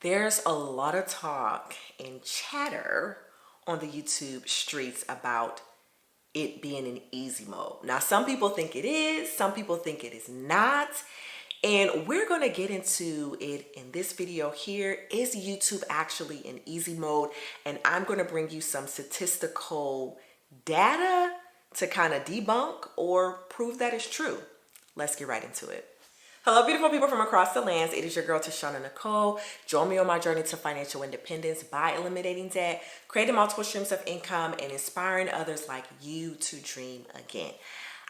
There's a lot of talk and chatter on the YouTube streets about it being in easy mode. Now, some people think it is, some people think it is not, and we're going to get into it in this video here. Is YouTube actually in easy mode? And I'm going to bring you some statistical data to kind of debunk or prove that it's true. Let's get right into it. Hello, beautiful people from across the lands. It is your girl, 𝗖𝗛𝗡. Join me on my journey to financial independence by eliminating debt, creating multiple streams of income, and inspiring others like you to dream again.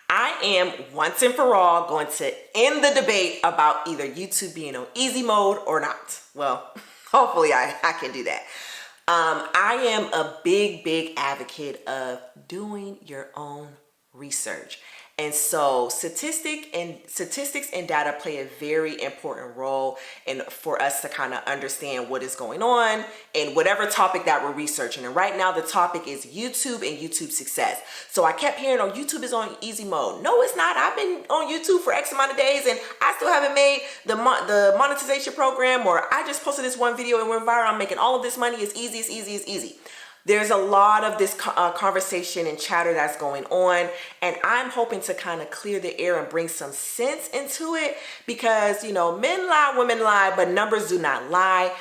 I am once and for all going to end the debate about either YouTube being on easy mode or not. Well, hopefully I can do that. I am a big advocate of doing your own research. And so statistics and data play a very important role for us to kind of understand what is going on in whatever topic that we're researching. And right now the topic is YouTube and YouTube success. So I kept hearing, oh, YouTube is on easy mode. No, it's not. I've been on YouTube for X amount of days and I still haven't made the monetization program, or I just posted this one video and went viral. I'm making all of this money. It's easy, it's easy, it's easy. There's a lot of this conversation and chatter that's going on, and I'm hoping to kind of clear the air and bring some sense into it because, you know, men lie, women lie, but numbers do not lie,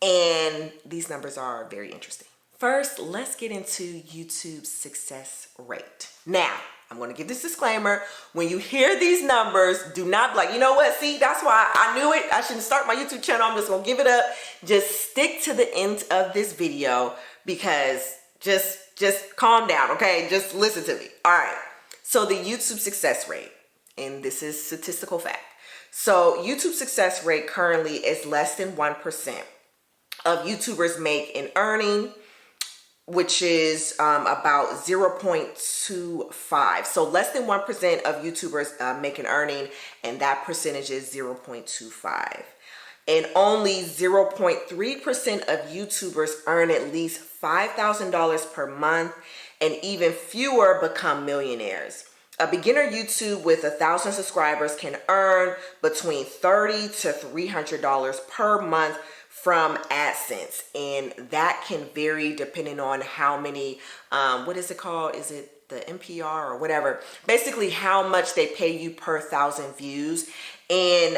and these numbers are very interesting. First, let's get into YouTube's success rate. Now, I'm going to give this disclaimer. When you hear these numbers, do not be like, you know what? See, that's why I knew it. I shouldn't start my YouTube channel. I'm just going to give it up. Just stick to the end of this video because just calm down, okay? Just listen to me. All right. So the YouTube success rate, and this is statistical fact. So YouTube success rate currently is less than 1% of YouTubers make an earning, which is about 0.25. So less than 1% of YouTubers make an earning, and that percentage is 0.25. And only 0.3% of YouTubers earn at least $5,000 per month, and even fewer become millionaires. A beginner YouTube with 1,000 subscribers can earn between $30 to $300 per month from AdSense, and that can vary depending on how many, what is it called? Is it the NPR or whatever? Basically, how much they pay you per 1,000 views. And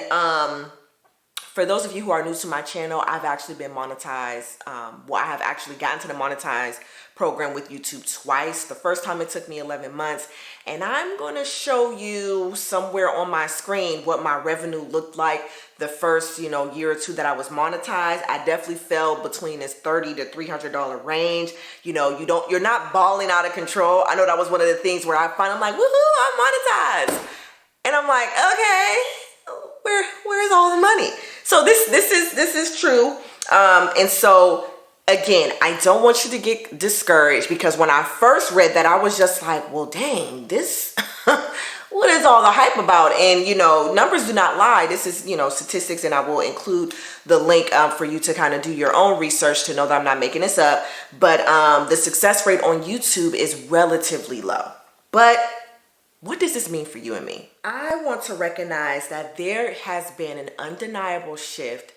for those of you who are new to my channel, I've actually been monetized. I have actually gotten to the monetized program with YouTube twice. The first time it took me 11 months. And I'm going to show you somewhere on my screen what my revenue looked like the first, year or two that I was monetized. I definitely fell between this $30 to $300 range. You're not balling out of control. I know that was one of the things where I'm like, woohoo, I'm monetized. And I'm like, okay, where's all the money? So this is true. And so again, I don't want you to get discouraged, because when I first read that, I was just like, well, dang, this, what is all the hype about? And, numbers do not lie. This is, statistics, and I will include the link for you to kind of do your own research to know that I'm not making this up. But the success rate on YouTube is relatively low. But what does this mean for you and me? I want to recognize that there has been an undeniable shift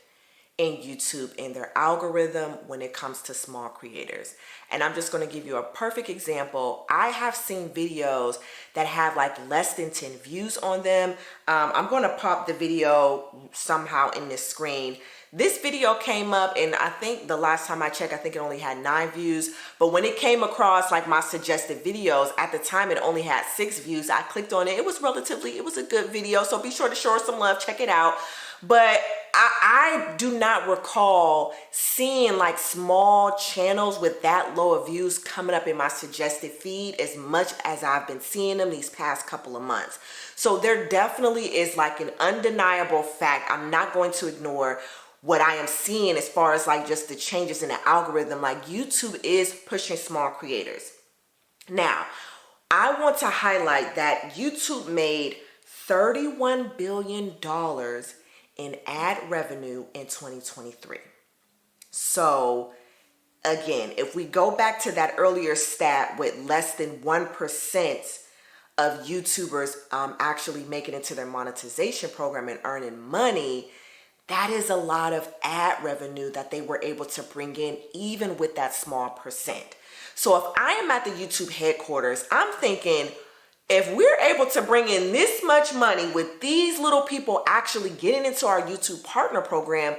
in YouTube and their algorithm when it comes to small creators. And I'm just going to give you a perfect example. I have seen videos that have like less than 10 views on them. I'm going to pop the video somehow in this screen. This video came up, and I think the last time I checked, I think it only had 9 views. But when it came across like my suggested videos, at the time it only had 6 views. I clicked on it. It was a good video. So be sure to show us some love. Check it out. But I do not recall seeing like small channels with that low of views coming up in my suggested feed as much as I've been seeing them these past couple of months. So there definitely is like an undeniable fact. I'm not going to ignore what I am seeing as far as like just the changes in the algorithm. Like YouTube is pushing small creators. Now, I want to highlight that YouTube made $31 billion in ad revenue in 2023. So again, if we go back to that earlier stat with less than 1% of YouTubers actually making it to their monetization program and earning money, That is a lot of ad revenue that they were able to bring in, even with that small percent. So if I am at the YouTube headquarters, I'm thinking, if we're able to bring in this much money with these little people actually getting into our YouTube partner program,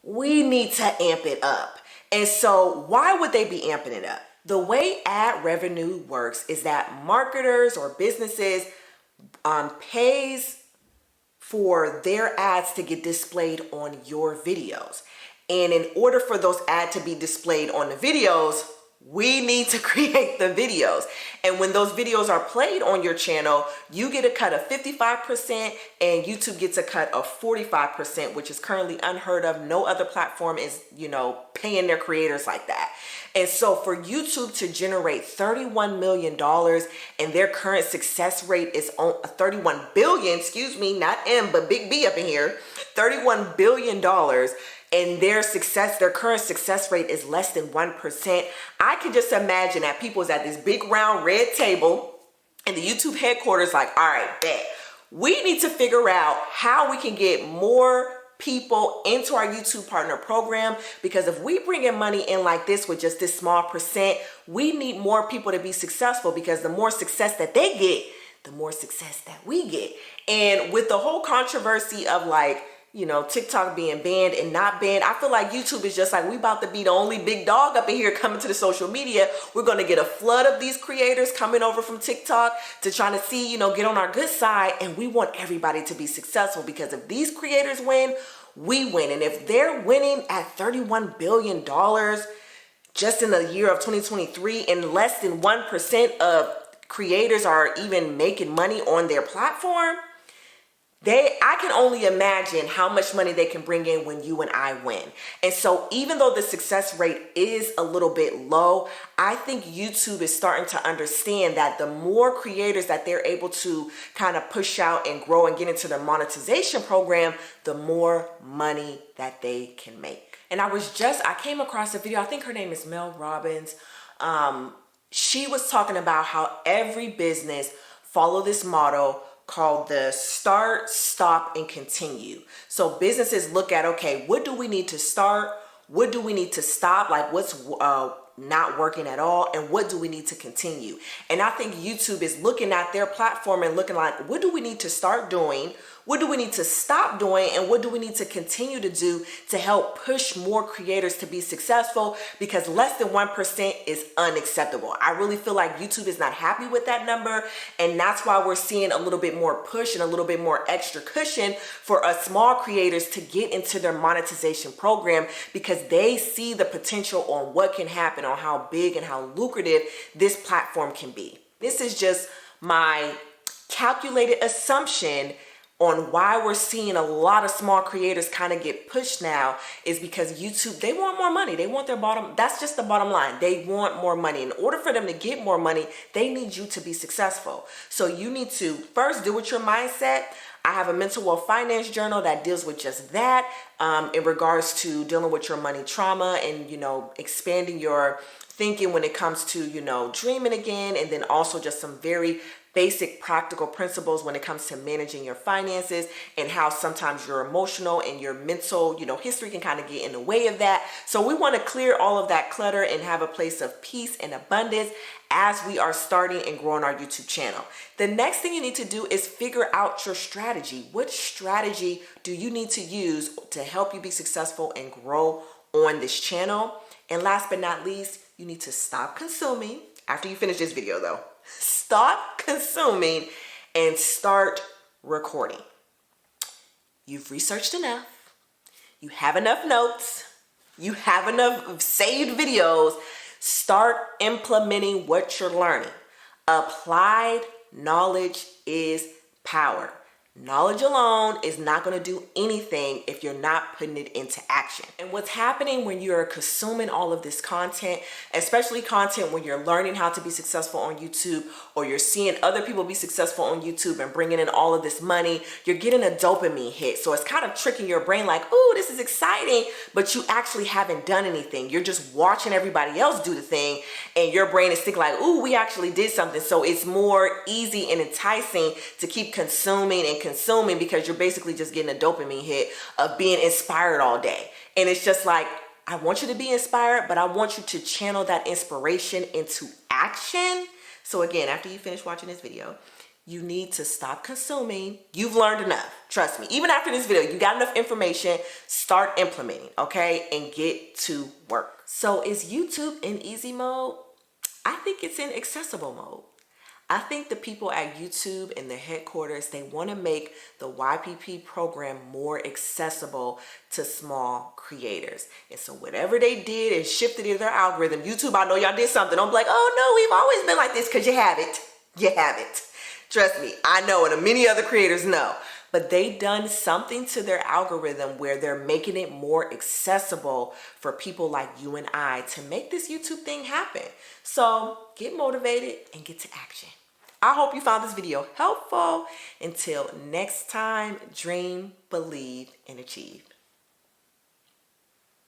we need to amp it up. And so why would they be amping it up? The way ad revenue works is that marketers or businesses pays for their ads to get displayed on your videos. And in order for those ads to be displayed on the videos, we need to create the videos. And when those videos are played on your channel, you get a cut of 55% and YouTube gets a cut of 45%, which is currently unheard of. No other platform is, paying their creators like that. And so for YouTube to generate $31 million and their current success rate is on 31 billion, excuse me, not M, but big B up in here, $31 billion. And their current success rate is less than 1%. I can just imagine that people's at this big round red table and the YouTube headquarters like, all right, bet. We need to figure out how we can get more people into our YouTube partner program, because if we bring in money in like this with just this small percent, we need more people to be successful, because the more success that they get, the more success that we get. And with the whole controversy of TikTok being banned and not banned, I feel like YouTube is just like, we about to be the only big dog up in here coming to the social media. We're going to get a flood of these creators coming over from TikTok to try to see, get on our good side. And we want everybody to be successful, because if these creators win, we win. And if they're winning at $31 billion just in the year of 2023, and less than 1% of creators are even making money on their platform, I can only imagine how much money they can bring in when you and I win. And so even though the success rate is a little bit low, I think YouTube is starting to understand that the more creators that they're able to kind of push out and grow and get into their monetization program, the more money that they can make. And I came across a video, I think her name is Mel Robbins. She was talking about how every business follow this model called the start, stop, and continue. So businesses look at, okay, what do we need to start? What do we need to stop? Like what's not working at all? And what do we need to continue? And I think YouTube is looking at their platform and looking like, what do we need to start doing? What do we need to stop doing? And what do we need to continue to do to help push more creators to be successful? Because less than 1% is unacceptable. I really feel like YouTube is not happy with that number. And that's why we're seeing a little bit more push and a little bit more extra cushion for us small creators to get into their monetization program, because they see the potential on what can happen, on how big and how lucrative this platform can be. This is just my calculated assumption on why we're seeing a lot of small creators kind of get pushed now, is because YouTube, they want more money. They want that's just the bottom line. They want more money. In order for them to get more money, they need you to be successful. So you need to first deal with your mindset. I have a mental wealth finance journal that deals with just that, in regards to dealing with your money trauma and, expanding your thinking when it comes to, dreaming again. And then also just some very basic practical principles when it comes to managing your finances, and how sometimes your emotional and your mental, history can kind of get in the way of that. So we want to clear all of that clutter and have a place of peace and abundance as we are starting and growing our YouTube channel. The next thing you need to do is figure out your strategy. What strategy do you need to use to help you be successful and grow on this channel? And last but not least, you need to stop consuming. After you finish this video though, stop consuming and start recording. You've researched enough. You have enough notes. You have enough saved videos. Start implementing what you're learning. Applied knowledge is power. Knowledge alone is not going to do anything if you're not putting it into action. And what's happening when you're consuming all of this content, especially content when you're learning how to be successful on YouTube, or you're seeing other people be successful on YouTube and bringing in all of this money, you're getting a dopamine hit. So it's kind of tricking your brain like, oh, this is exciting, but you actually haven't done anything. You're just watching everybody else do the thing, and your brain is thinking like, oh, we actually did something. So it's more easy and enticing to keep consuming and consuming because you're basically just getting a dopamine hit of being inspired all day. And it's just like, I want you to be inspired, but I want you to channel that inspiration into action. So again, after you finish watching this video, you need to stop consuming. You've learned enough. Trust me. Even after this video, you got enough information. Start implementing, okay? And get to work. So is YouTube in easy mode? I think it's in accessible mode. I think the people at YouTube and their headquarters, they want to make the YPP program more accessible to small creators. And so whatever they did and shifted in their algorithm, YouTube, I know y'all did something. Don't be like, oh no, we've always been like this, because you haven't. You haven't. Trust me, I know, and many other creators know. But they done something to their algorithm where they're making it more accessible for people like you and I to make this YouTube thing happen. So get motivated and get to action. I hope you found this video helpful. Until next time, dream, believe, and achieve.